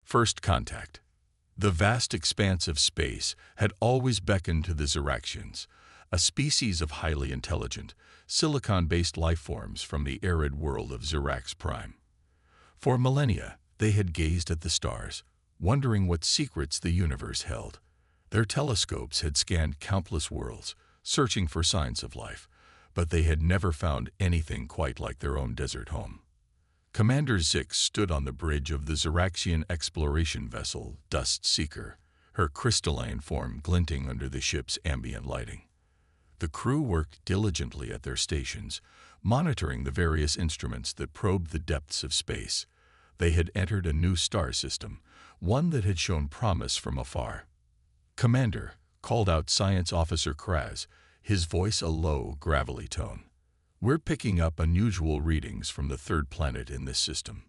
First contact. The vast expanse of space had always beckoned to the Ziraxians, a species of highly intelligent, silicon-based life forms from the arid world of Zirax Prime. For millennia, they had gazed at the stars, wondering what secrets the universe held. Their telescopes had scanned countless worlds, searching for signs of life, but they had never found anything quite like their own desert home. Commander Zix stood on the bridge of the Ziraxian exploration vessel, Dust Seeker, her crystalline form glinting under the ship's ambient lighting. The crew worked diligently at their stations, monitoring the various instruments that probed the depths of space. They had entered a new star system, one that had shown promise from afar. "Commander," called out Science Officer Kraz, his voice a low, gravelly tone. "We're picking up unusual readings from the third planet in this system."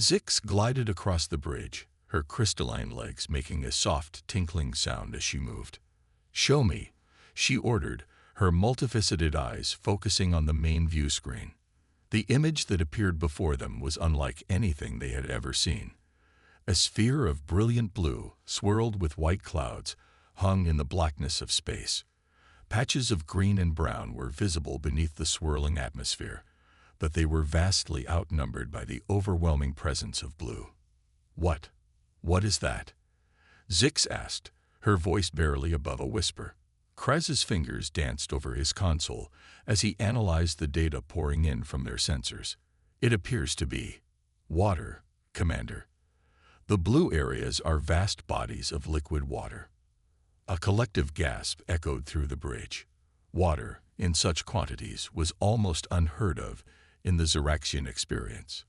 Zix glided across the bridge, her crystalline legs making a soft, tinkling sound as she moved. "Show me," she ordered, her multifaceted eyes focusing on the main view screen. The image that appeared before them was unlike anything they had ever seen. A sphere of brilliant blue, swirled with white clouds, hung in the blackness of space. Patches of green and brown were visible beneath the swirling atmosphere, but they were vastly outnumbered by the overwhelming presence of blue. What is that?" Zix asked, her voice barely above a whisper. Kraz's fingers danced over his console as he analyzed the data pouring in from their sensors. "It appears to be water, Commander. The blue areas are vast bodies of liquid water." A collective gasp echoed through the bridge. Water, in such quantities, was almost unheard of in the Ziraxian experience.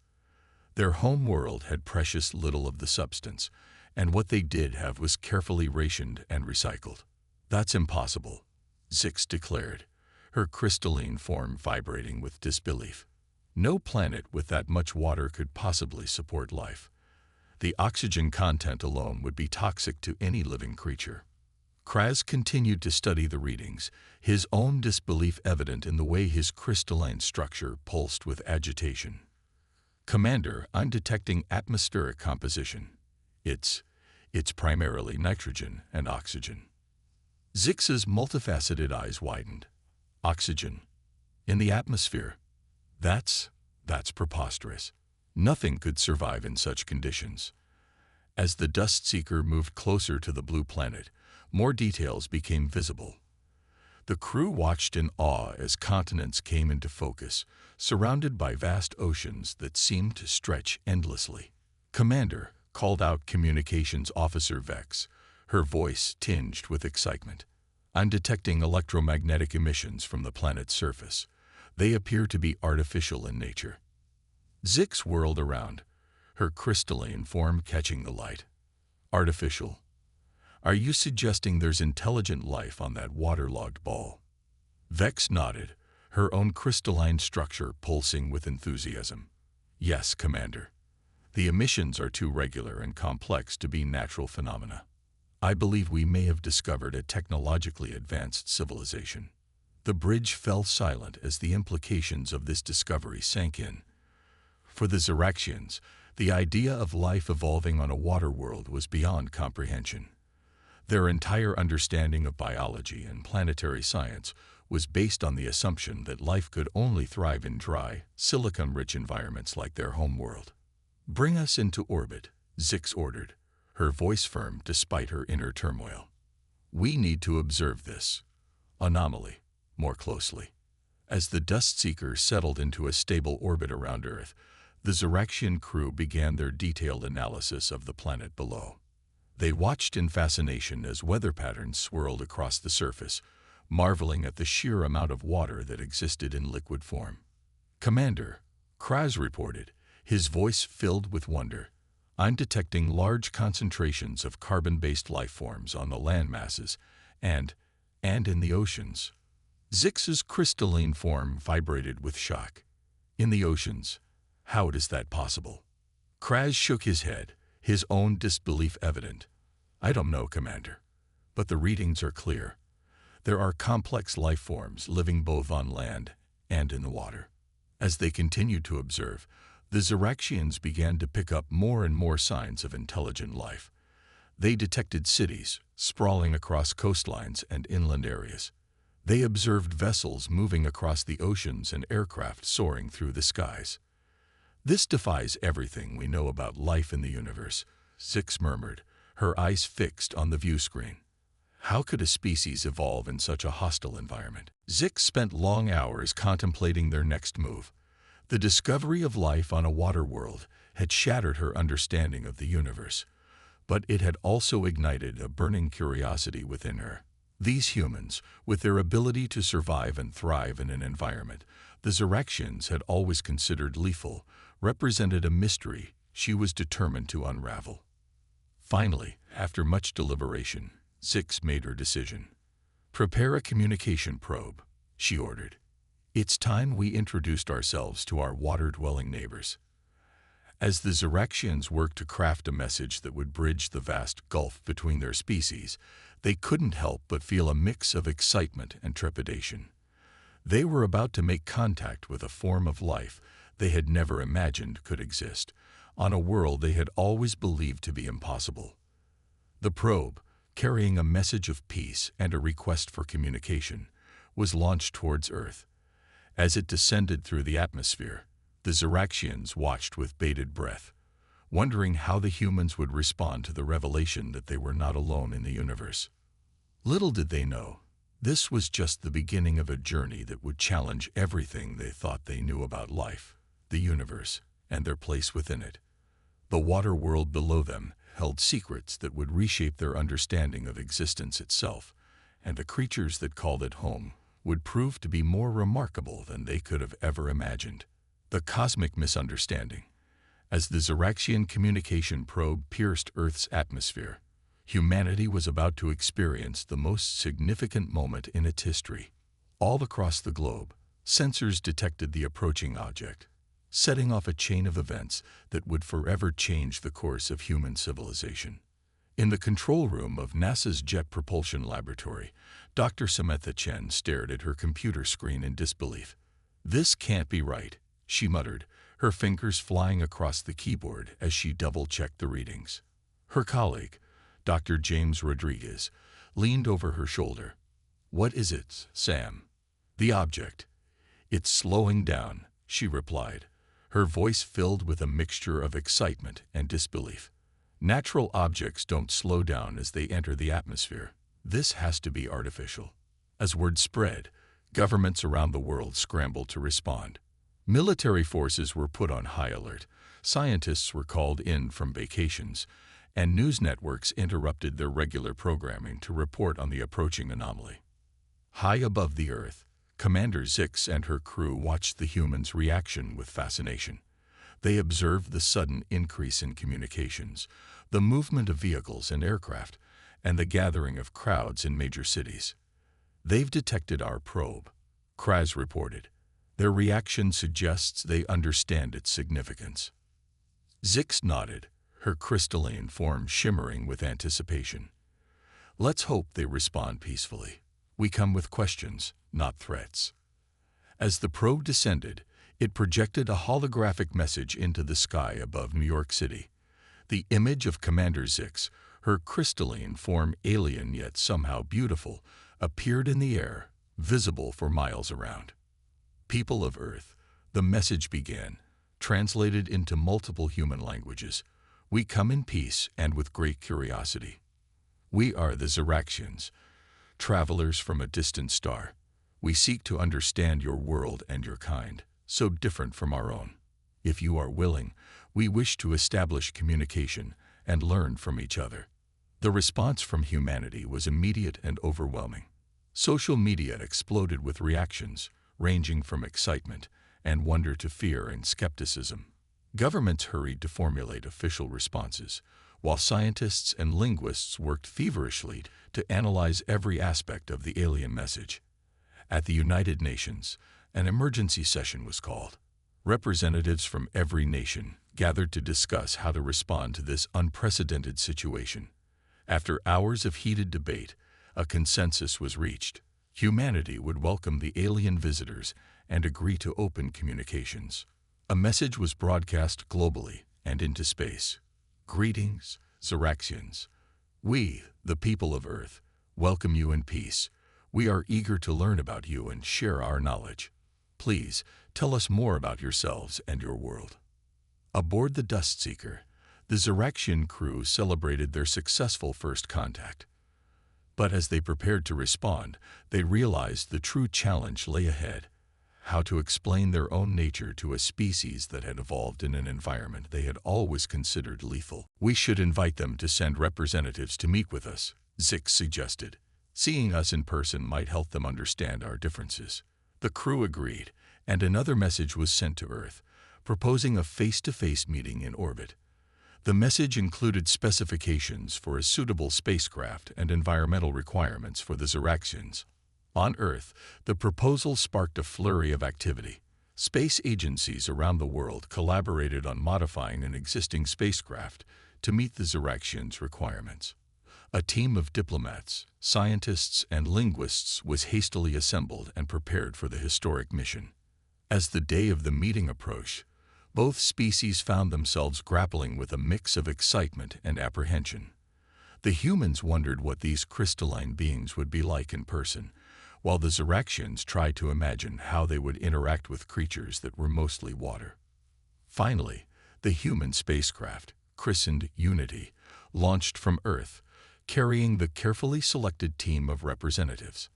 Their home world had precious little of the substance, and what they did have was carefully rationed and recycled. "That's impossible," Zix declared, her crystalline form vibrating with disbelief. "No planet with that much water could possibly support life. The oxygen content alone would be toxic to any living creature." Kraz continued to study the readings, his own disbelief evident in the way his crystalline structure pulsed with agitation. "Commander, I'm detecting atmospheric composition. It's primarily nitrogen and oxygen." Zix's multifaceted eyes widened. "Oxygen? In the atmosphere? That's preposterous. Nothing could survive in such conditions." As the Dust Seeker moved closer to the blue planet, more details became visible. The crew watched in awe as continents came into focus, surrounded by vast oceans that seemed to stretch endlessly. "Commander," called out Communications Officer Vex, her voice tinged with excitement, "I'm detecting electromagnetic emissions from the planet's surface. They appear to be artificial in nature." Zix whirled around, her crystalline form catching the light. "Artificial? Are you suggesting there's intelligent life on that waterlogged ball?" Vex nodded, her own crystalline structure pulsing with enthusiasm. "Yes, Commander. The emissions are too regular and complex to be natural phenomena. I believe we may have discovered a technologically advanced civilization." The bridge fell silent as the implications of this discovery sank in. For the Ziraxians, the idea of life evolving on a water world was beyond comprehension. Their entire understanding of biology and planetary science was based on the assumption that life could only thrive in dry, silicon-rich environments like their home world. "Bring us into orbit," Zix ordered, her voice firm despite her inner turmoil. "We need to observe this anomaly more closely." As the Dust Seeker settled into a stable orbit around Earth, the Ziraxian crew began their detailed analysis of the planet below. They watched in fascination as weather patterns swirled across the surface, marveling at the sheer amount of water that existed in liquid form. "Commander," Kraz reported, his voice filled with wonder, "I'm detecting large concentrations of carbon-based life forms on the land masses and in the oceans." Zix's crystalline form vibrated with shock. "In the oceans? How is that possible?" Kraz shook his head, his own disbelief evident. "I don't know, Commander, but the readings are clear. There are complex life forms living both on land and in the water." As they continued to observe, The Xeraxians began to pick up more and more signs of intelligent life. They detected cities sprawling across coastlines and inland areas. They observed vessels moving across the oceans and aircraft soaring through the skies. "This defies everything we know about life in the universe," Zix murmured, her eyes fixed on the view screen. How could a species evolve in such a hostile environment? Zix spent long hours contemplating their next move. The discovery of life on a water world had shattered her understanding of the universe, but it had also ignited a burning curiosity within her. These humans, with their ability to survive and thrive in an environment the Xeraxians had always considered lethal, represented a mystery she was determined to unravel. Finally, after much deliberation, Zix made her decision. "Prepare a communication probe," she ordered. "It's time we introduced ourselves to our water-dwelling neighbors." As the Xeraxians worked to craft a message that would bridge the vast gulf between their species, they couldn't help but feel a mix of excitement and trepidation. They were about to make contact with a form of life they had never imagined could exist, on a world they had always believed to be impossible. The probe, carrying a message of peace and a request for communication, was launched towards Earth. As it descended through the atmosphere, the Xeraxians watched with bated breath, wondering how the humans would respond to the revelation that they were not alone in the universe. Little did they know, this was just the beginning of a journey that would challenge everything they thought they knew about life, the universe, and their place within it. The water world below them held secrets that would reshape their understanding of existence itself, and the creatures that called it home would prove to be more remarkable than they could have ever imagined. The cosmic misunderstanding. As the Xeraxian communication probe pierced Earth's atmosphere, humanity was about to experience the most significant moment in its history. All across the globe, sensors detected the approaching object, setting off a chain of events that would forever change the course of human civilization. In the control room of NASA's Jet Propulsion Laboratory, Dr. Samantha Chen stared at her computer screen in disbelief. "This can't be right," she muttered, her fingers flying across the keyboard as she double-checked the readings. Her colleague, Dr. James Rodriguez, leaned over her shoulder. "What is it, Sam?" "The object. It's slowing down," she replied, her voice filled with a mixture of excitement and disbelief. "Natural objects don't slow down as they enter the atmosphere. This has to be artificial." As word spread, governments around the world scrambled to respond. Military forces were put on high alert, scientists were called in from vacations, and news networks interrupted their regular programming to report on the approaching anomaly. High above the Earth, Commander Zix and her crew watched the humans' reaction with fascination. They observed the sudden increase in communications, the movement of vehicles and aircraft, and the gathering of crowds in major cities. "They've detected our probe," Kraz reported. "Their reaction suggests they understand its significance." Zix nodded, her crystalline form shimmering with anticipation. "Let's hope they respond peacefully. We come with questions, not threats." As the probe descended, it projected a holographic message into the sky above New York City. The image of Commander Zix, her crystalline form alien yet somehow beautiful, appeared in the air, visible for miles around. "People of Earth," the message began, translated into multiple human languages, "we come in peace and with great curiosity. We are the Xeraxians, travelers from a distant star. We seek to understand your world and your kind, so different from our own. If you are willing, we wish to establish communication and learn from each other." The response from humanity was immediate and overwhelming. Social media exploded with reactions, ranging from excitement and wonder to fear and skepticism. Governments hurried to formulate official responses, while scientists and linguists worked feverishly to analyze every aspect of the alien message. At the United Nations, an emergency session was called. Representatives from every nation gathered to discuss how to respond to this unprecedented situation. After hours of heated debate, a consensus was reached. Humanity would welcome the alien visitors and agree to open communications. A message was broadcast globally and into space. Greetings, Zeraxians. We, the people of Earth, welcome you in peace. We are eager to learn about you and share our knowledge. Please, tell us more about yourselves and your world. Aboard the Dust Seeker, the Zeraxian crew celebrated their successful first contact. But as they prepared to respond, they realized the true challenge lay ahead: how to explain their own nature to a species that had evolved in an environment they had always considered lethal. We should invite them to send representatives to meet with us, Zix suggested. Seeing us in person might help them understand our differences. The crew agreed, and another message was sent to Earth, proposing a face-to-face meeting in orbit. The message included specifications for a suitable spacecraft and environmental requirements for the Zeraxians. On Earth, the proposal sparked a flurry of activity. Space agencies around the world collaborated on modifying an existing spacecraft to meet the Zeraxians' requirements. A team of diplomats, scientists, and linguists was hastily assembled and prepared for the historic mission. As the day of the meeting approached, both species found themselves grappling with a mix of excitement and apprehension. The humans wondered what these crystalline beings would be like in person, while the Zeraxians tried to imagine how they would interact with creatures that were mostly water. Finally, the human spacecraft, christened Unity, launched from Earth, carrying the carefully selected team of representatives.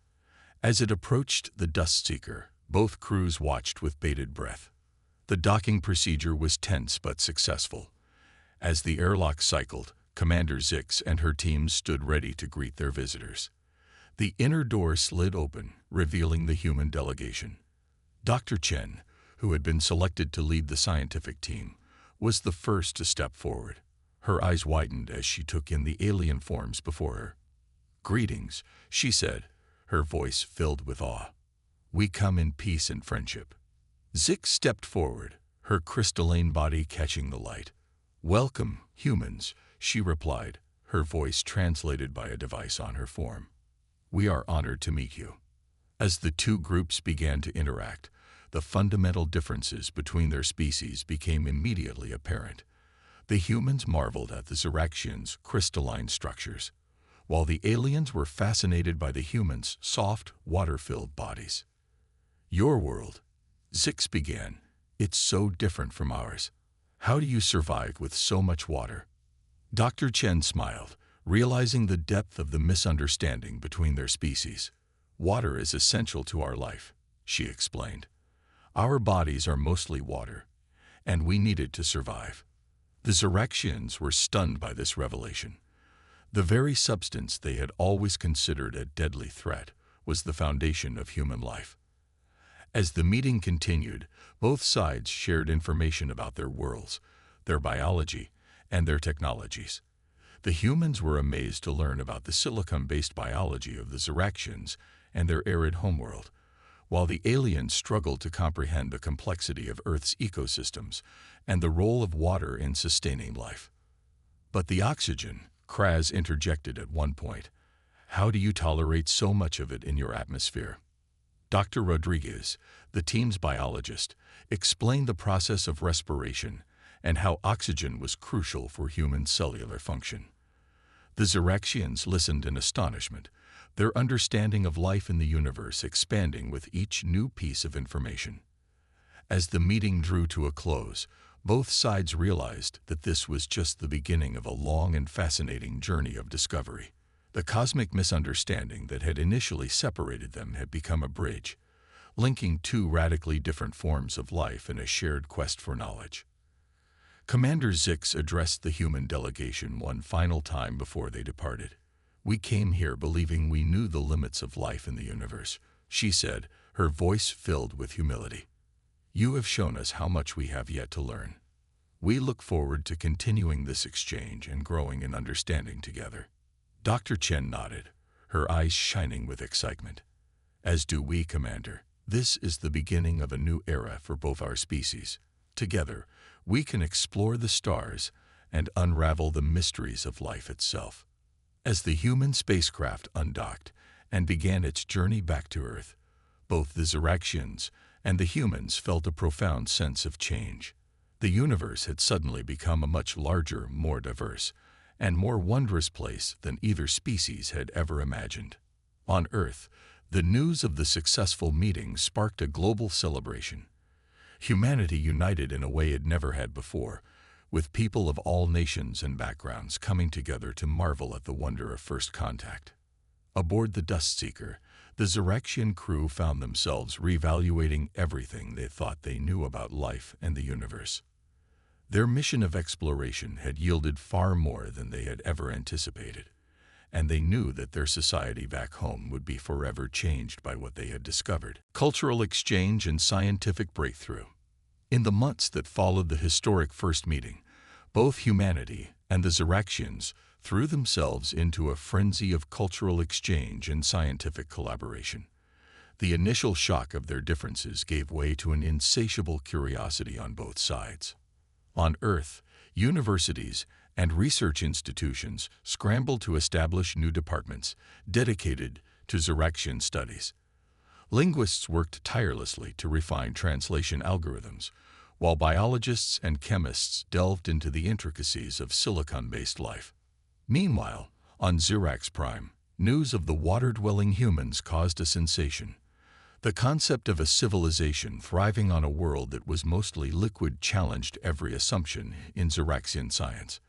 As it approached the Dust Seeker, both crews watched with bated breath. The docking procedure was tense but successful. As the airlock cycled, Commander Zix and her team stood ready to greet their visitors. The inner door slid open, revealing the human delegation. Dr. Chen, who had been selected to lead the scientific team, was the first to step forward. Her eyes widened as she took in the alien forms before her. "Greetings," she said, her voice filled with awe. "We come in peace and friendship." Zix stepped forward, her crystalline body catching the light. "Welcome, humans," she replied, her voice translated by a device on her form. "We are honored to meet you." As the two groups began to interact, the fundamental differences between their species became immediately apparent. The humans marveled at the Zeraxians' crystalline structures, while the aliens were fascinated by the humans' soft, water-filled bodies. "Your world," Zix began, "it's so different from ours. How do you survive with so much water?" Dr. Chen smiled, realizing the depth of the misunderstanding between their species. "Water is essential to our life," she explained. "Our bodies are mostly water, and we need it to survive." The Zeraxians were stunned by this revelation. The very substance they had always considered a deadly threat was the foundation of human life. As the meeting continued, both sides shared information about their worlds, their biology, and their technologies. The humans were amazed to learn about the silicon-based biology of the Zeraxians and their arid homeworld, while the aliens struggled to comprehend the complexity of Earth's ecosystems and the role of water in sustaining life. "But the oxygen," Kraz interjected at one point. "How do you tolerate so much of it in your atmosphere?" Dr. Rodriguez, the team's biologist, explained the process of respiration and how oxygen was crucial for human cellular function. The Zeraxians listened in astonishment, their understanding of life in the universe expanding with each new piece of information. As the meeting drew to a close, both sides realized that this was just the beginning of a long and fascinating journey of discovery. The cosmic misunderstanding that had initially separated them had become a bridge, linking two radically different forms of life in a shared quest for knowledge. Commander Zix addressed the human delegation one final time before they departed. "We came here believing we knew the limits of life in the universe," she said, her voice filled with humility. "You have shown us how much we have yet to learn. We look forward to continuing this exchange and growing in understanding together." Dr. Chen nodded, her eyes shining with excitement. "As do we, Commander. This is the beginning of a new era for both our species. Together, we can explore the stars and unravel the mysteries of life itself." As the human spacecraft undocked and began its journey back to Earth, both the Zeraxians and the humans felt a profound sense of change. The universe had suddenly become a much larger, more diverse, and more wondrous place than either species had ever imagined. On Earth, the news of the successful meeting sparked a global celebration. Humanity united in a way it never had before, with people of all nations and backgrounds coming together to marvel at the wonder of first contact. Aboard the Dust Seeker, the Zyraxian crew found themselves reevaluating everything they thought they knew about life and the universe. Their mission of exploration had yielded far more than they had ever anticipated, and they knew that their society back home would be forever changed by what they had discovered. Cultural exchange and scientific breakthrough. In the months that followed the historic first meeting, both humanity and the Zyraxians threw themselves into a frenzy of cultural exchange and scientific collaboration. The initial shock of their differences gave way to an insatiable curiosity on both sides. On Earth, universities and research institutions scrambled to establish new departments dedicated to Zyraxian studies. Linguists worked tirelessly to refine translation algorithms, while biologists and chemists delved into the intricacies of silicon-based life. Meanwhile, on Zyrax Prime, news of the water-dwelling humans caused a sensation. The concept of a civilization thriving on a world that was mostly liquid challenged every assumption in Zyraxian science.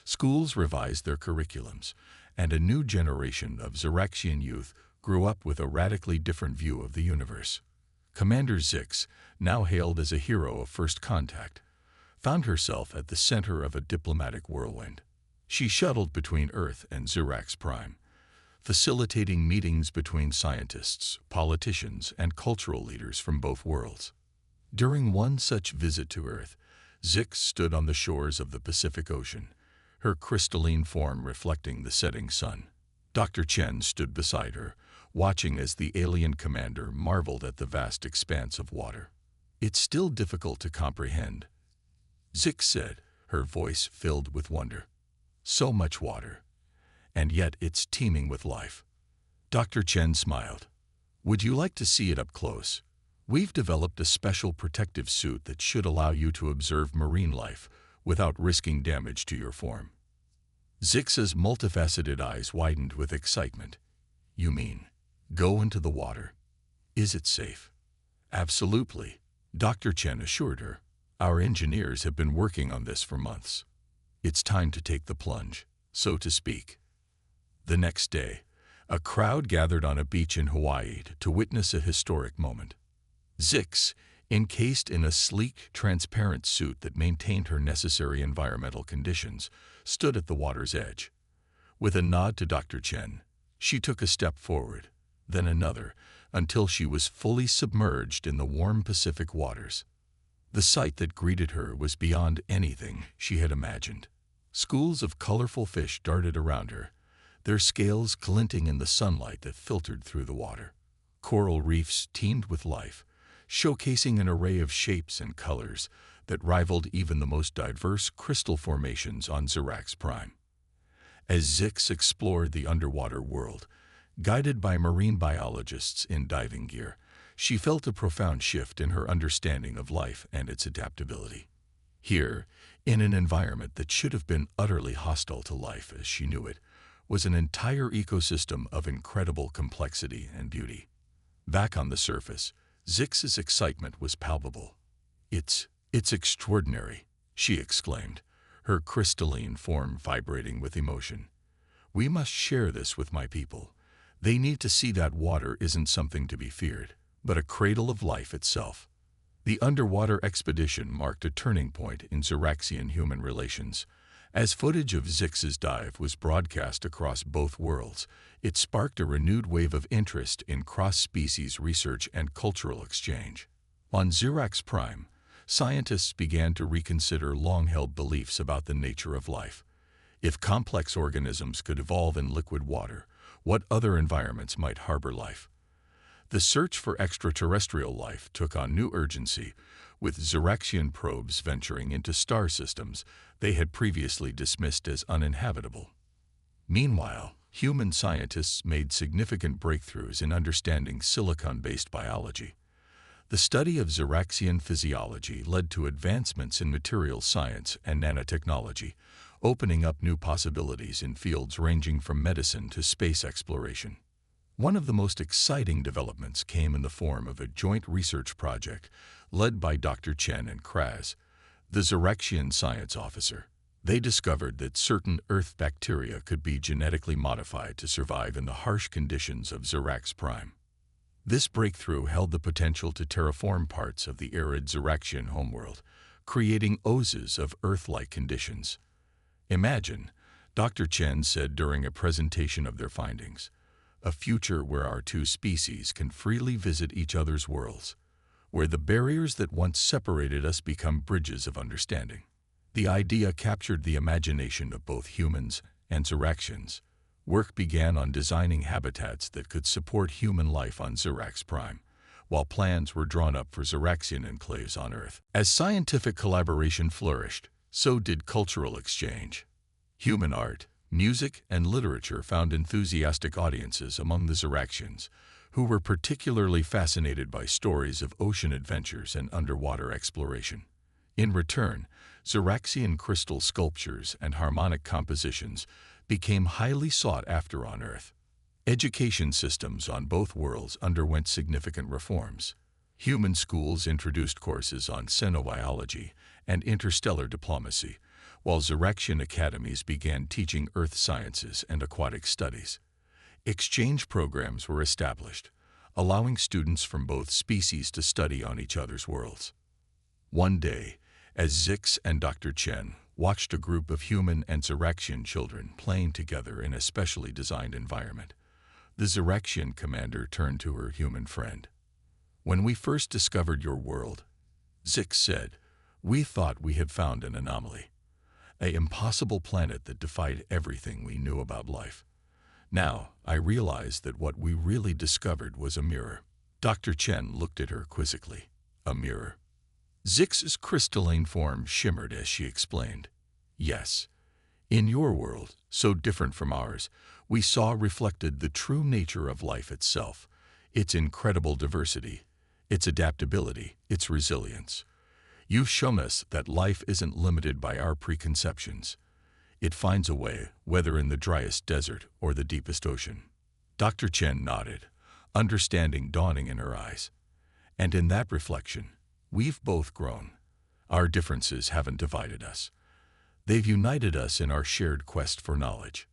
Schools revised their curriculums, and a new generation of Zyraxian youth grew up with a radically different view of the universe. Commander Zix, now hailed as a hero of first contact, found herself at the center of a diplomatic whirlwind. She shuttled between Earth and Zyrax Prime, facilitating meetings between scientists, politicians, and cultural leaders from both worlds. During one such visit to Earth, Zix stood on the shores of the Pacific Ocean, her crystalline form reflecting the setting sun. Dr. Chen stood beside her, watching as the alien commander marveled at the vast expanse of water. "It's still difficult to comprehend," Zix said, her voice filled with wonder. "So much water, and yet it's teeming with life." Dr. Chen smiled. "Would you like to see it up close? We've developed a special protective suit that should allow you to observe marine life without risking damage to your form." Zix's multifaceted eyes widened with excitement. "You mean, go into the water? Is it safe?" "Absolutely," Dr. Chen assured her. "Our engineers have been working on this for months. It's time to take the plunge, so to speak." The next day, a crowd gathered on a beach in Hawaii to witness a historic moment. Zix, encased in a sleek, transparent suit that maintained her necessary environmental conditions, stood at the water's edge. With a nod to Dr. Chen, she took a step forward, then another, until she was fully submerged in the warm Pacific waters. The sight that greeted her was beyond anything she had imagined. Schools of colorful fish darted around her, their scales glinting in the sunlight that filtered through the water. Coral reefs teemed with life, showcasing an array of shapes and colors that rivaled even the most diverse crystal formations on Zyrax Prime. As Zix explored the underwater world, guided by marine biologists in diving gear, she felt a profound shift in her understanding of life and its adaptability. Here, in an environment that should have been utterly hostile to life as she knew it, was an entire ecosystem of incredible complexity and beauty. Back on the surface, Zix's excitement was palpable. It's extraordinary," she exclaimed, her crystalline form vibrating with emotion. "We must share this with my people. They need to see that water isn't something to be feared, but a cradle of life itself." The underwater expedition marked a turning point in Zyraxian human relations. As footage of Zix's dive was broadcast across both worlds, it sparked a renewed wave of interest in cross-species research and cultural exchange. On Zyrax Prime, scientists began to reconsider long-held beliefs about the nature of life. If complex organisms could evolve in liquid water, what other environments might harbor life? The search for extraterrestrial life took on new urgency, with Zyraxian probes venturing into star systems they had previously dismissed as uninhabitable. Meanwhile, human scientists made significant breakthroughs in understanding silicon-based biology. The study of Ziraxian physiology led to advancements in materials science and nanotechnology, opening up new possibilities in fields ranging from medicine to space exploration. One of the most exciting developments came in the form of a joint research project led by Dr. Chen and Kraz, the Ziraxian science officer. They discovered that certain Earth bacteria could be genetically modified to survive in the harsh conditions of Zirax Prime. This breakthrough held the potential to terraform parts of the arid Ziraxian homeworld, creating oases of Earth-like conditions. Imagine, Dr. Chen said during a presentation of their findings, a future where our two species can freely visit each other's worlds, where the barriers that once separated us become bridges of understanding. The idea captured the imagination of both humans and Ziraxians. Work began on designing habitats that could support human life on Zirax Prime, while plans were drawn up for Ziraxian enclaves on Earth. As scientific collaboration flourished, so did cultural exchange. Human art, music, and literature found enthusiastic audiences among the Ziraxians, who were particularly fascinated by stories of ocean adventures and underwater exploration. In return, Ziraxian crystal sculptures and harmonic compositions became highly sought after on Earth. Education systems on both worlds underwent significant reforms. Human schools introduced courses on xenobiology and interstellar diplomacy, while Ziraxian academies began teaching earth sciences and aquatic studies. Exchange programs were established, allowing students from both species to study on each other's worlds. One day, as Zix and Dr. Chen watched a group of human and Ziraxian children playing together in a specially designed environment, the Ziraxian commander turned to her human friend. "When we first discovered your world," Zix said, "we thought we had found an anomaly, an impossible planet that defied everything we knew about life. Now, I realized that what we really discovered was a mirror." Dr. Chen looked at her quizzically. "A mirror?" Zix's crystalline form shimmered as she explained. "Yes. In your world, so different from ours, we saw reflected the true nature of life itself, its incredible diversity, its adaptability, its resilience. You've shown us that life isn't limited by our preconceptions. It finds a way, whether in the driest desert or the deepest ocean." Dr. Chen nodded, understanding dawning in her eyes. "And in that reflection, we've both grown. Our differences haven't divided us. They've united us in our shared quest for knowledge."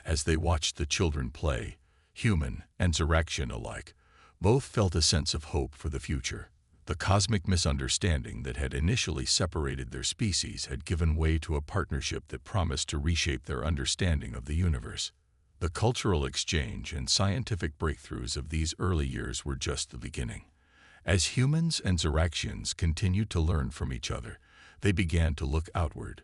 As they watched the children play, human and Ziraxian alike, both felt a sense of hope for the future. The cosmic misunderstanding that had initially separated their species had given way to a partnership that promised to reshape their understanding of the universe. The cultural exchange and scientific breakthroughs of these early years were just the beginning. As humans and Ziraxians continued to learn from each other, they began to look outward,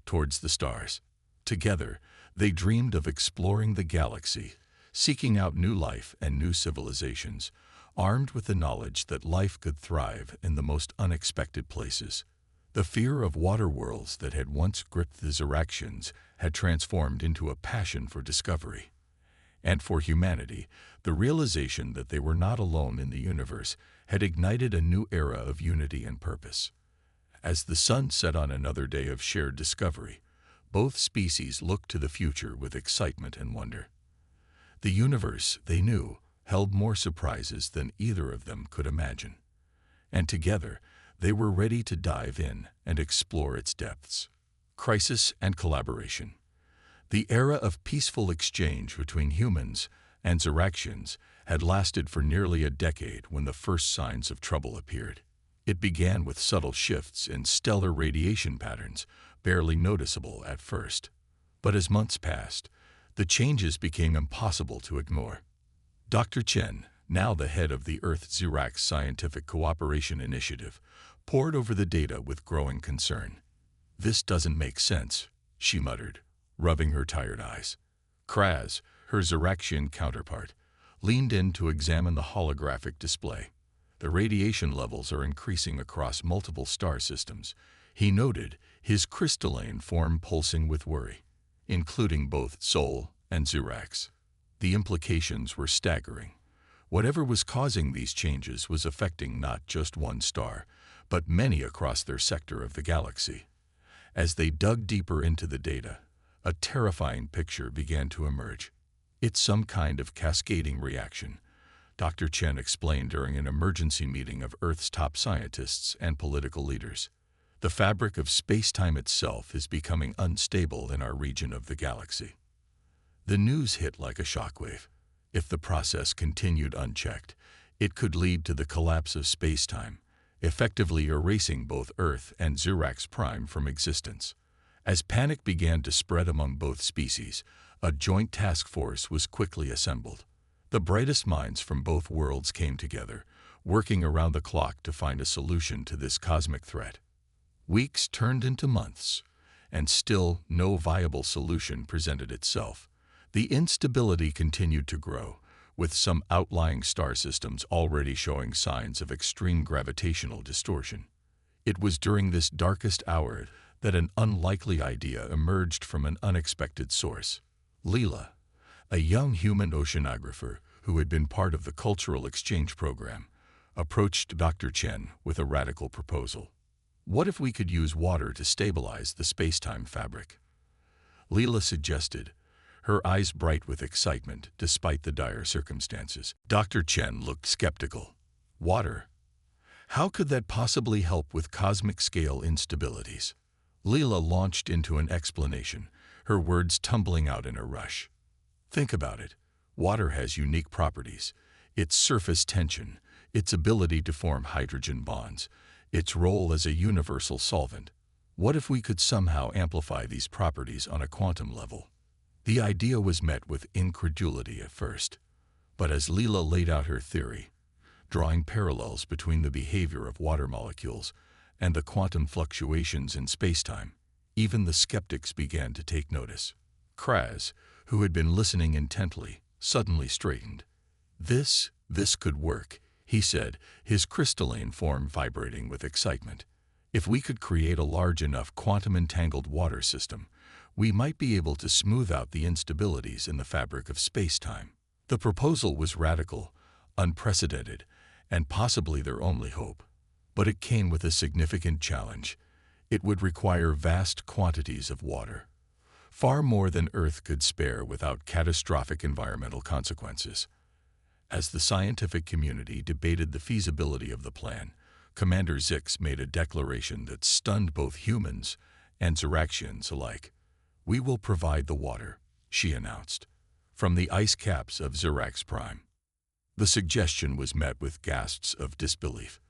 towards the stars. Together, they dreamed of exploring the galaxy, seeking out new life and new civilizations, armed with the knowledge that life could thrive in the most unexpected places. The fear of water worlds that had once gripped the Ziraxians had transformed into a passion for discovery. And for humanity, the realization that they were not alone in the universe had ignited a new era of unity and purpose. As the sun set on another day of shared discovery, both species looked to the future with excitement and wonder. The universe, they knew, held more surprises than either of them could imagine. And together, they were ready to dive in and explore its depths. Crisis and collaboration. The era of peaceful exchange between humans and Ziraxians had lasted for nearly a decade when the first signs of trouble appeared. It began with subtle shifts in stellar radiation patterns, barely noticeable at first. But as months passed, the changes became impossible to ignore. Dr. Chen, now the head of the Earth-Zirax Scientific Cooperation Initiative, pored over the data with growing concern. "This doesn't make sense," she muttered, rubbing her tired eyes. Kraz, her Ziraxian counterpart, leaned in to examine the holographic display. "The radiation levels are increasing across multiple star systems," he noted, his crystalline form pulsing with worry, "including both Sol and Zirax. The implications were staggering. Whatever was causing these changes was affecting not just one star, but many across their sector of the galaxy. As they dug deeper into the data, a terrifying picture began to emerge. It's some kind of cascading reaction, Dr. Chen explained during an emergency meeting of Earth's top scientists and political leaders. The fabric of space-time itself is becoming unstable in our region of the galaxy. The news hit like a shockwave. If the process continued unchecked, it could lead to the collapse of space-time, effectively erasing both Earth and Zirax Prime from existence. As panic began to spread among both species, a joint task force was quickly assembled. The brightest minds from both worlds came together, working around the clock to find a solution to this cosmic threat. Weeks turned into months, and still no viable solution presented itself. The instability continued to grow, with some outlying star systems already showing signs of extreme gravitational distortion. It was during this darkest hour that an unlikely idea emerged from an unexpected source. Leela, a young human oceanographer who had been part of the cultural exchange program, approached Dr. Chen with a radical proposal. What if we could use water to stabilize the space-time fabric? Leela suggested, her eyes bright with excitement despite the dire circumstances. Dr. Chen looked skeptical. Water? How could that possibly help with cosmic-scale instabilities? Leela launched into an explanation, her words tumbling out in a rush. Think about it. Water has unique properties. Its surface tension, its ability to form hydrogen bonds, its role as a universal solvent. What if we could somehow amplify these properties on a quantum level? The idea was met with incredulity at first, but as Leela laid out her theory, drawing parallels between the behavior of water molecules and the quantum fluctuations in spacetime, even the skeptics began to take notice. Kraz, who had been listening intently, suddenly straightened. This could work, he said, his crystalline form vibrating with excitement. If we could create a large enough quantum-entangled water system, we might be able to smooth out the instabilities in the fabric of space-time. The proposal was radical, unprecedented, and possibly their only hope. But it came with a significant challenge. It would require vast quantities of water, far more than Earth could spare without catastrophic environmental consequences. As the scientific community debated the feasibility of the plan, Commander Zix made a declaration that stunned both humans and Ziraxians alike. "We will provide the water," she announced, "from the ice caps of Zirax Prime." The suggestion was met with gasps of disbelief.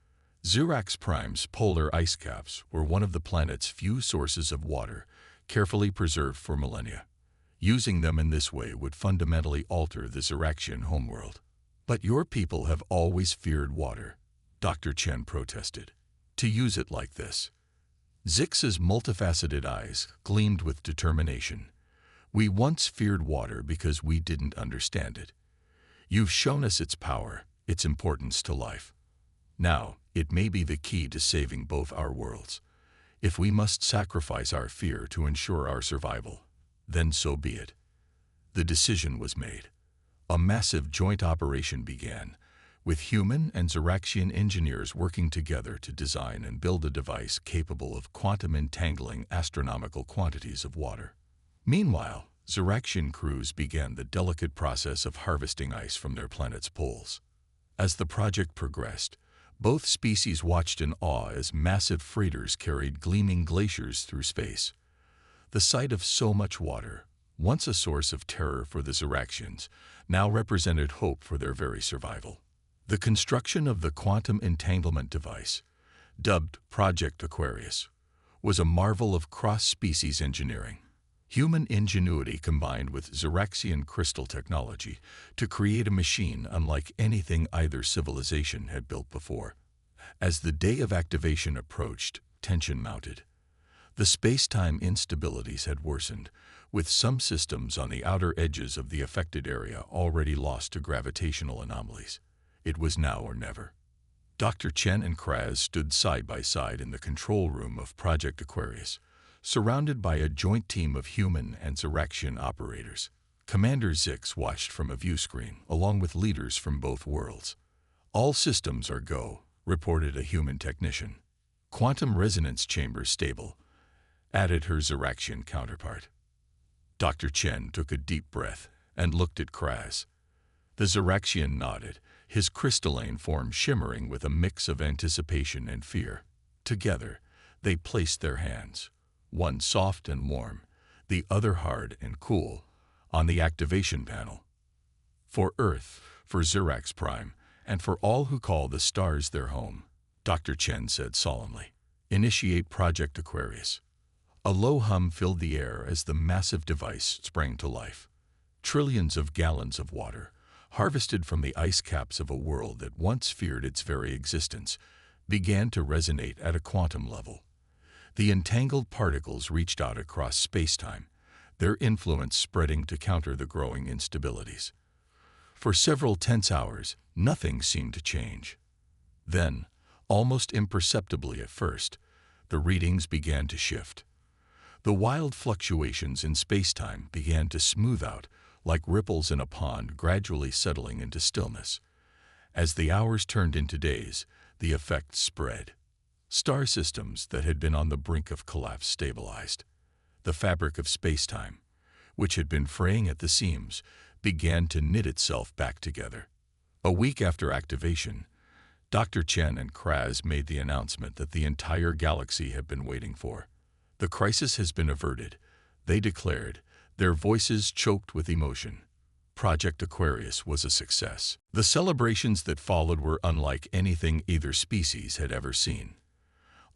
Zirax Prime's polar ice caps were one of the planet's few sources of water, carefully preserved for millennia. Using them in this way would fundamentally alter the Ziraxian homeworld. "But your people have always feared water," Dr. Chen protested. "To use it like this." Zix's multifaceted eyes gleamed with determination. "We once feared water because we didn't understand it. You've shown us its power, its importance to life. Now, it may be the key to saving both our worlds. If we must sacrifice our fear to ensure our survival, then so be it." The decision was made. A massive joint operation began, with human and Ziraxian engineers working together to design and build a device capable of quantum entangling astronomical quantities of water. Meanwhile, Ziraxian crews began the delicate process of harvesting ice from their planet's poles. As the project progressed, both species watched in awe as massive freighters carried gleaming glaciers through space. The sight of so much water, once a source of terror for the Ziraxians, now represented hope for their very survival. The construction of the quantum entanglement device, dubbed Project Aquarius, was a marvel of cross-species engineering. Human ingenuity combined with Ziraxian crystal technology to create a machine unlike anything either civilization had built before. As the day of activation approached, tension mounted. The space-time instabilities had worsened, with some systems on the outer edges of the affected area already lost to gravitational anomalies. It was now or never. Dr. Chen and Kraz stood side by side in the control room of Project Aquarius, surrounded by a joint team of human and Ziraxian operators. Commander Zix watched from a view screen, along with leaders from both worlds. "All systems are go," reported a human technician. "Quantum resonance chamber stable," added her Ziraxian counterpart. Dr. Chen took a deep breath and looked at Kraz. The Ziraxian nodded, his crystalline form shimmering with a mix of anticipation and fear. Together, they placed their hands, one soft and warm, the other hard and cool, on the activation panel. "For Earth, for Zirax Prime, and for all who call the stars their home," Dr. Chen said solemnly, "initiate Project Aquarius." A low hum filled the air as the massive device sprang to life. Trillions of gallons of water, harvested from the ice caps of a world that once feared its very existence, began to resonate at a quantum level. The entangled particles reached out across space-time, their influence spreading to counter the growing instabilities. For several tense hours, nothing seemed to change. Then, almost imperceptibly at first, the readings began to shift. The wild fluctuations in space-time began to smooth out, like ripples in a pond gradually settling into stillness. As the hours turned into days, the effect spread. Star systems that had been on the brink of collapse stabilized. The fabric of space-time, which had been fraying at the seams, began to knit itself back together. A week after activation, Dr. Chen and Kraz made the announcement that the entire galaxy had been waiting for. "The crisis has been averted," they declared, their voices choked with emotion. Project Aquarius was a success. The celebrations that followed were unlike anything either species had ever seen.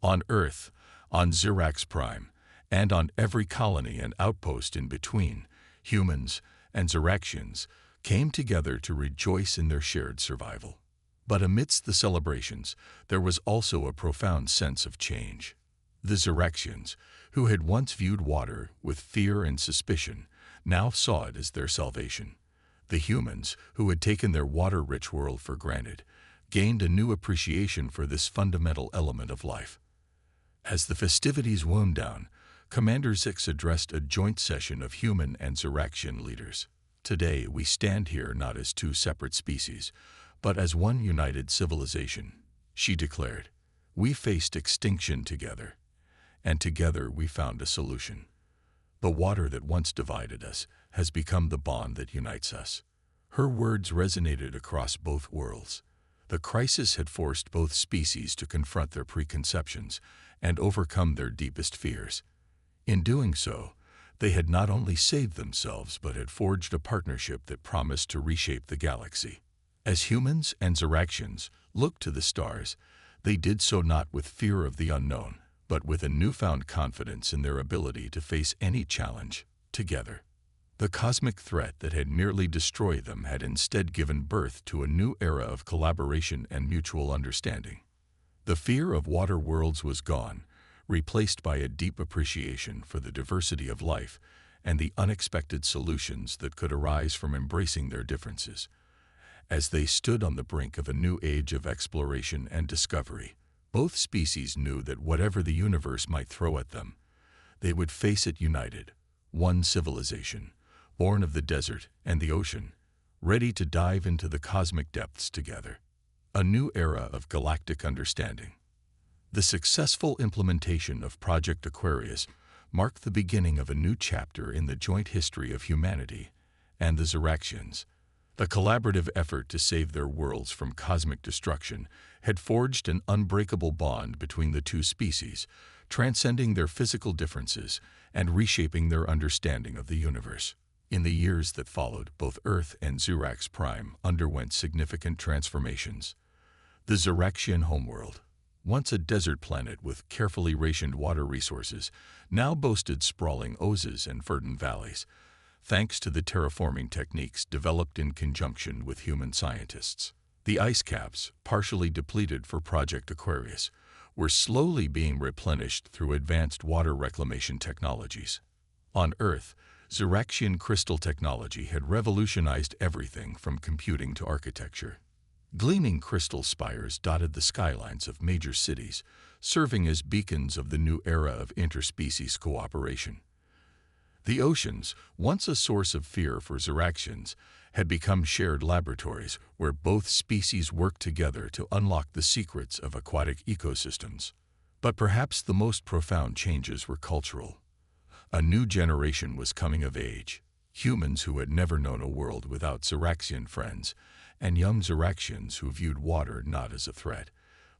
On Earth, on Zirax Prime, and on every colony and outpost in between, humans and Ziraxians came together to rejoice in their shared survival. But amidst the celebrations, there was also a profound sense of change. The Ziraxians, who had once viewed water with fear and suspicion, now saw it as their salvation. The humans, who had taken their water-rich world for granted, gained a new appreciation for this fundamental element of life. As the festivities wound down, Commander Zix addressed a joint session of human and Ziraxian leaders. "Today we stand here not as two separate species, but as one united civilization," she declared. "We faced extinction together, and together we found a solution. The water that once divided us has become the bond that unites us." Her words resonated across both worlds. The crisis had forced both species to confront their preconceptions and overcome their deepest fears. In doing so, they had not only saved themselves but had forged a partnership that promised to reshape the galaxy. As humans and Ziraxians looked to the stars, they did so not with fear of the unknown, but with a newfound confidence in their ability to face any challenge together. The cosmic threat that had nearly destroyed them had instead given birth to a new era of collaboration and mutual understanding. The fear of water worlds was gone, replaced by a deep appreciation for the diversity of life and the unexpected solutions that could arise from embracing their differences. As they stood on the brink of a new age of exploration and discovery, both species knew that whatever the universe might throw at them, they would face it united, one civilization, born of the desert and the ocean, ready to dive into the cosmic depths together. A new era of galactic understanding. The successful implementation of Project Aquarius marked the beginning of a new chapter in the joint history of humanity and the Ziraxians. The collaborative effort to save their worlds from cosmic destruction had forged an unbreakable bond between the two species, transcending their physical differences and reshaping their understanding of the universe. In the years that followed, both Earth and Zirax Prime underwent significant transformations. The Ziraxian homeworld, once a desert planet with carefully rationed water resources, now boasted sprawling oases and verdant valleys, thanks to the terraforming techniques developed in conjunction with human scientists. The ice caps, partially depleted for Project Aquarius, were slowly being replenished through advanced water reclamation technologies. On Earth, Ziraxian crystal technology had revolutionized everything from computing to architecture. Gleaming crystal spires dotted the skylines of major cities, serving as beacons of the new era of interspecies cooperation. The oceans, once a source of fear for Xeraxians, had become shared laboratories where both species worked together to unlock the secrets of aquatic ecosystems. But perhaps the most profound changes were cultural. A new generation was coming of age, humans who had never known a world without Xeraxian friends, and young Xeraxians who viewed water not as a threat,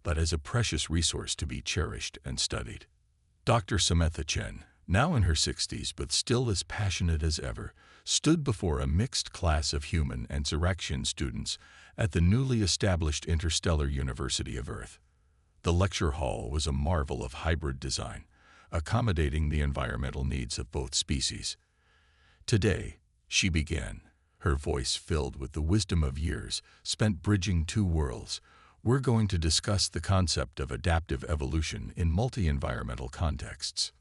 but as a precious resource to be cherished and studied. Dr. Samantha Chen, now in her 60s but still as passionate as ever, stood before a mixed class of human and Xeraxian students at the newly established Interstellar University of Earth. The lecture hall was a marvel of hybrid design, accommodating the environmental needs of both species. Today, she began, her voice filled with the wisdom of years spent bridging two worlds. We're going to discuss the concept of adaptive evolution in multi-environmental contexts.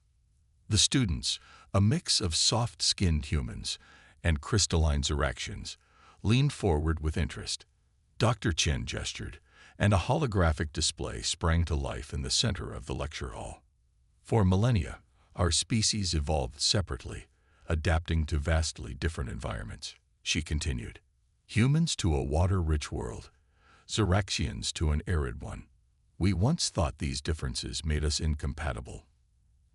The students, a mix of soft-skinned humans and crystalline Xeraxians, leaned forward with interest. Dr. Chen gestured, and a holographic display sprang to life in the center of the lecture hall. For millennia, our species evolved separately, adapting to vastly different environments, she continued. Humans to a water-rich world, Xeraxians to an arid one. We once thought these differences made us incompatible.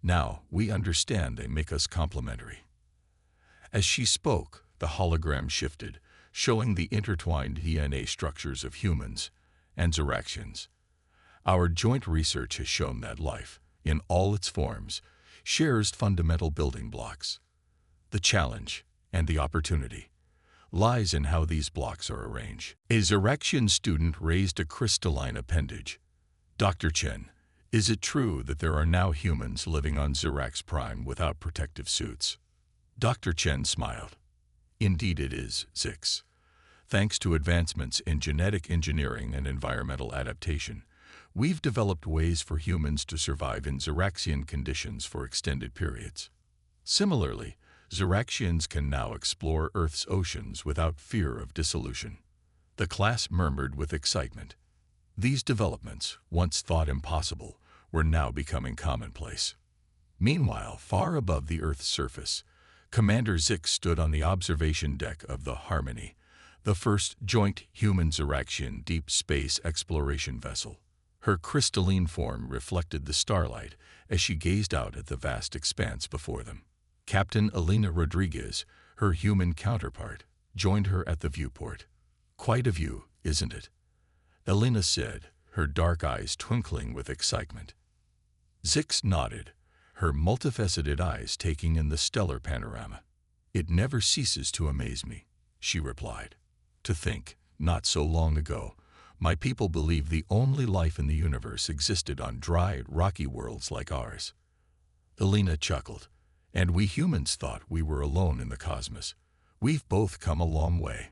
Now we understand they make us complementary. As she spoke, the hologram shifted, showing the intertwined DNA structures of humans and Xeraxians. Our joint research has shown that life, in all its forms, shares fundamental building blocks. The challenge, and the opportunity, lies in how these blocks are arranged. A Xeraxian student raised a crystalline appendage. Dr. Chen, is it true that there are now humans living on Xerax Prime without protective suits? Dr. Chen smiled. Indeed it is, Zix. Thanks to advancements in genetic engineering and environmental adaptation, we've developed ways for humans to survive in Xeraxian conditions for extended periods. Similarly, Xeraxians can now explore Earth's oceans without fear of dissolution. The class murmured with excitement. These developments, once thought impossible, were now becoming commonplace. Meanwhile, far above the Earth's surface, Commander Zix stood on the observation deck of the Harmony, the first joint human-Xeraxian deep space exploration vessel. Her crystalline form reflected the starlight as she gazed out at the vast expanse before them. Captain Elena Rodriguez, her human counterpart, joined her at the viewport. Quite a view, isn't it? Elena said, her dark eyes twinkling with excitement. Zix nodded, her multifaceted eyes taking in the stellar panorama. It never ceases to amaze me, she replied. To think, not so long ago, my people believed the only life in the universe existed on dry, rocky worlds like ours. Elena chuckled. And we humans thought we were alone in the cosmos. We've both come a long way.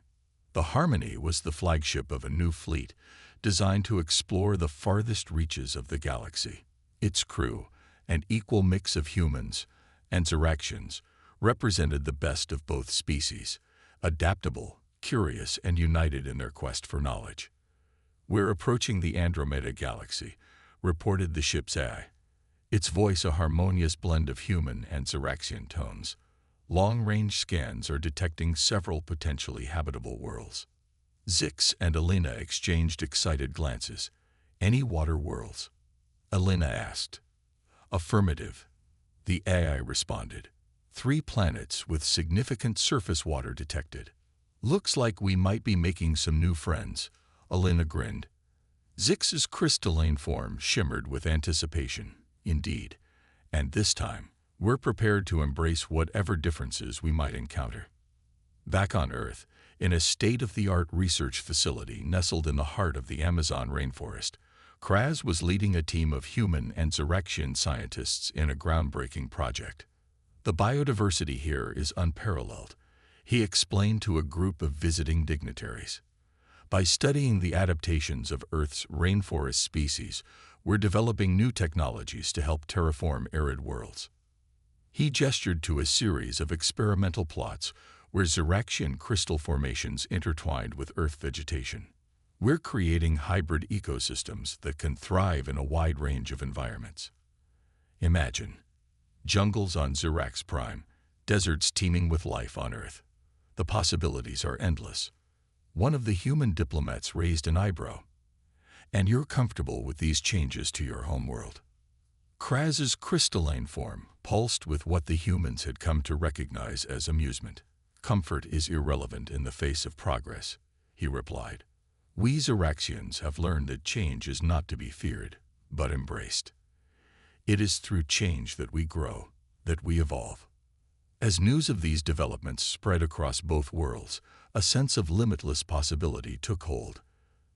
The Harmony was the flagship of a new fleet designed to explore the farthest reaches of the galaxy. Its crew, an equal mix of humans and Xeraxians, represented the best of both species, adaptable, curious, and united in their quest for knowledge. We're approaching the Andromeda Galaxy, reported the ship's AI. Its voice a harmonious blend of human and Xeraxian tones. Long-range scans are detecting several potentially habitable worlds. Zix and Elena exchanged excited glances. Any water worlds? Elena asked. Affirmative. The AI responded. 3 planets with significant surface water detected. Looks like we might be making some new friends, Elena grinned. Zix's crystalline form shimmered with anticipation. Indeed, and this time, we're prepared to embrace whatever differences we might encounter. Back on Earth, in a state-of-the-art research facility nestled in the heart of the Amazon rainforest, Kraz was leading a team of human and Xeraxian scientists in a groundbreaking project. The biodiversity here is unparalleled, he explained to a group of visiting dignitaries. By studying the adaptations of Earth's rainforest species, we're developing new technologies to help terraform arid worlds. He gestured to a series of experimental plots where Xeraxian crystal formations intertwined with Earth vegetation. We're creating hybrid ecosystems that can thrive in a wide range of environments. Imagine jungles on Xerax Prime, deserts teeming with life on Earth. The possibilities are endless. One of the human diplomats raised an eyebrow. And you're comfortable with these changes to your homeworld? Kraz's crystalline form pulsed with what the humans had come to recognize as amusement. Comfort is irrelevant in the face of progress, he replied. We Ziraxians have learned that change is not to be feared, but embraced. It is through change that we grow, that we evolve. As news of these developments spread across both worlds, a sense of limitless possibility took hold.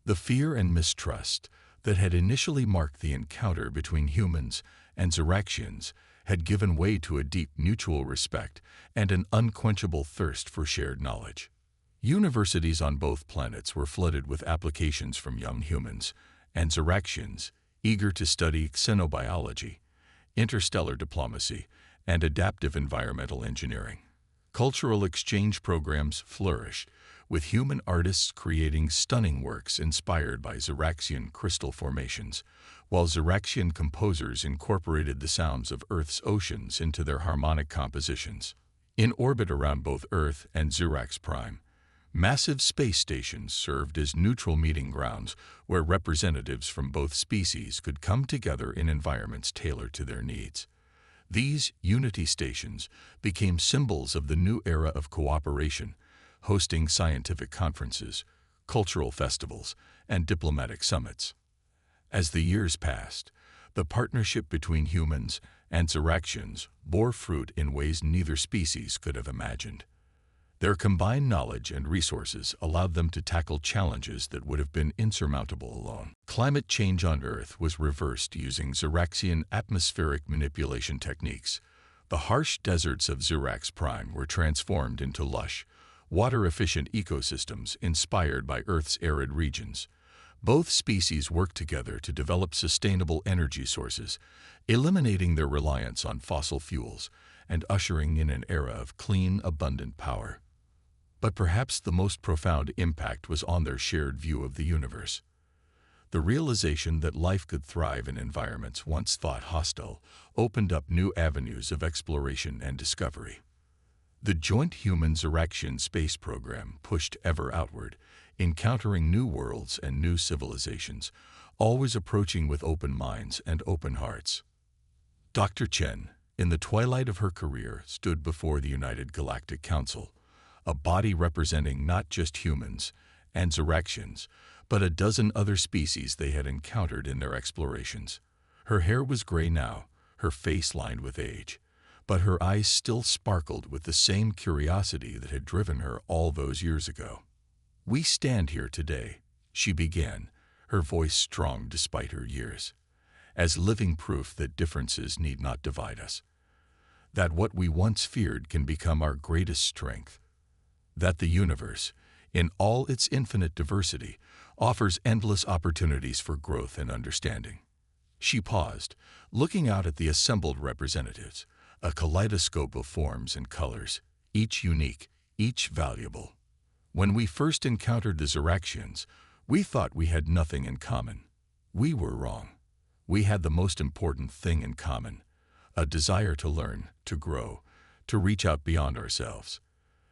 The fear and mistrust that had initially marked the encounter between humans and Ziraxians had given way to a deep mutual respect and an unquenchable thirst for shared knowledge. Universities on both planets were flooded with applications from young humans and Ziraxians eager to study xenobiology, interstellar diplomacy, and adaptive environmental engineering. Cultural exchange programs flourished, with human artists creating stunning works inspired by Ziraxian crystal formations, while Ziraxian composers incorporated the sounds of Earth's oceans into their harmonic compositions. In orbit around both Earth and Zirax Prime, massive space stations served as neutral meeting grounds where representatives from both species could come together in environments tailored to their needs. These unity stations became symbols of the new era of cooperation, hosting scientific conferences, cultural festivals, and diplomatic summits. As the years passed, the partnership between humans and Ziraxians bore fruit in ways neither species could have imagined. Their combined knowledge and resources allowed them to tackle challenges that would have been insurmountable alone. Climate change on Earth was reversed using Ziraxian atmospheric manipulation techniques. The harsh deserts of Zirax Prime were transformed into lush, water-efficient ecosystems inspired by Earth's arid regions. Both species worked together to develop sustainable energy sources, eliminating their reliance on fossil fuels and ushering in an era of clean, abundant power. But perhaps the most profound impact was on their shared view of the universe. The realization that life could thrive in environments once thought hostile opened up new avenues of exploration and discovery. The joint human-Ziraxian space program pushed ever outward, encountering new worlds and new civilizations, always approaching with open minds and open hearts. Dr. Chen, in the twilight of her career, stood before the United Galactic Council, a body representing not just humans and Ziraxians, but a dozen other species they had encountered in their explorations. Her hair was gray now, her face lined with age, but her eyes still sparkled with the same curiosity that had driven her all those years ago. "We stand here today," she began, her voice strong despite her years, "as living proof that differences need not divide us, that what we once feared can become our greatest strength, that the universe, in all its infinite diversity, offers endless opportunities for growth and understanding." She paused, looking out at the assembled representatives, a kaleidoscope of forms and colors, each unique, each valuable. "When we first encountered the Ziraxians, we thought we had nothing in common. We were wrong. We had the most important thing in common, a desire to learn, to grow, to reach out beyond ourselves.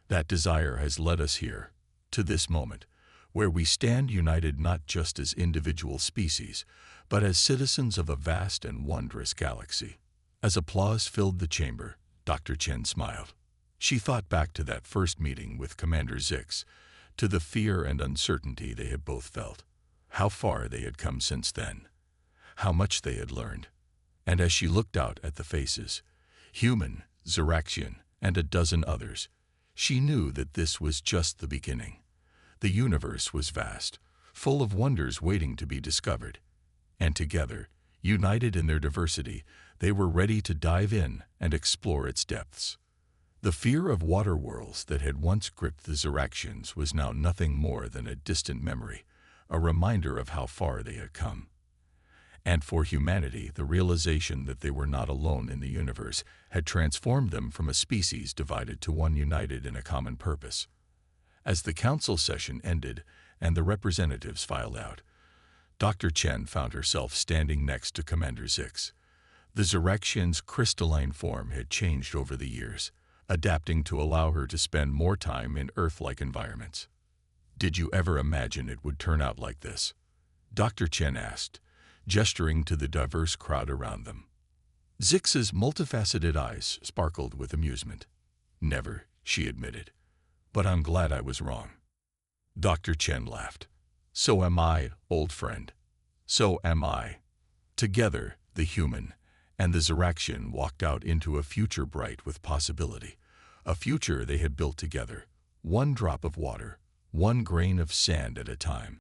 That desire has led us here, to this moment, where we stand united not just as individual species, but as citizens of a vast and wondrous galaxy." As applause filled the chamber, Dr. Chen smiled. She thought back to that first meeting with Commander Zix, to the fear and uncertainty they had both felt, how far they had come since then, how much they had learned. And as she looked out at the faces, human, Ziraxian, and a dozen others, she knew that this was just the beginning. The universe was vast, full of wonders waiting to be discovered. And together, united in their diversity, they were ready to dive in and explore its depths. The fear of water worlds that had once gripped the Ziraxians was now nothing more than a distant memory, a reminder of how far they had come. And for humanity, the realization that they were not alone in the universe had transformed them from a species divided to one united in a common purpose. As the council session ended and the representatives filed out, Dr. Chen found herself standing next to Commander Zix. The Ziraxian's crystalline form had changed over the years, adapting to allow her to spend more time in Earth-like environments. "Did you ever imagine it would turn out like this?" Dr. Chen asked, gesturing to the diverse crowd around them. Zix's multifaceted eyes sparkled with amusement. "Never," she admitted. "But I'm glad I was wrong." Dr. Chen laughed. "So am I, old friend. So am I." Together, the human and the Ziraxian walked out into a future bright with possibility. A future they had built together, one drop of water, one grain of sand at a time.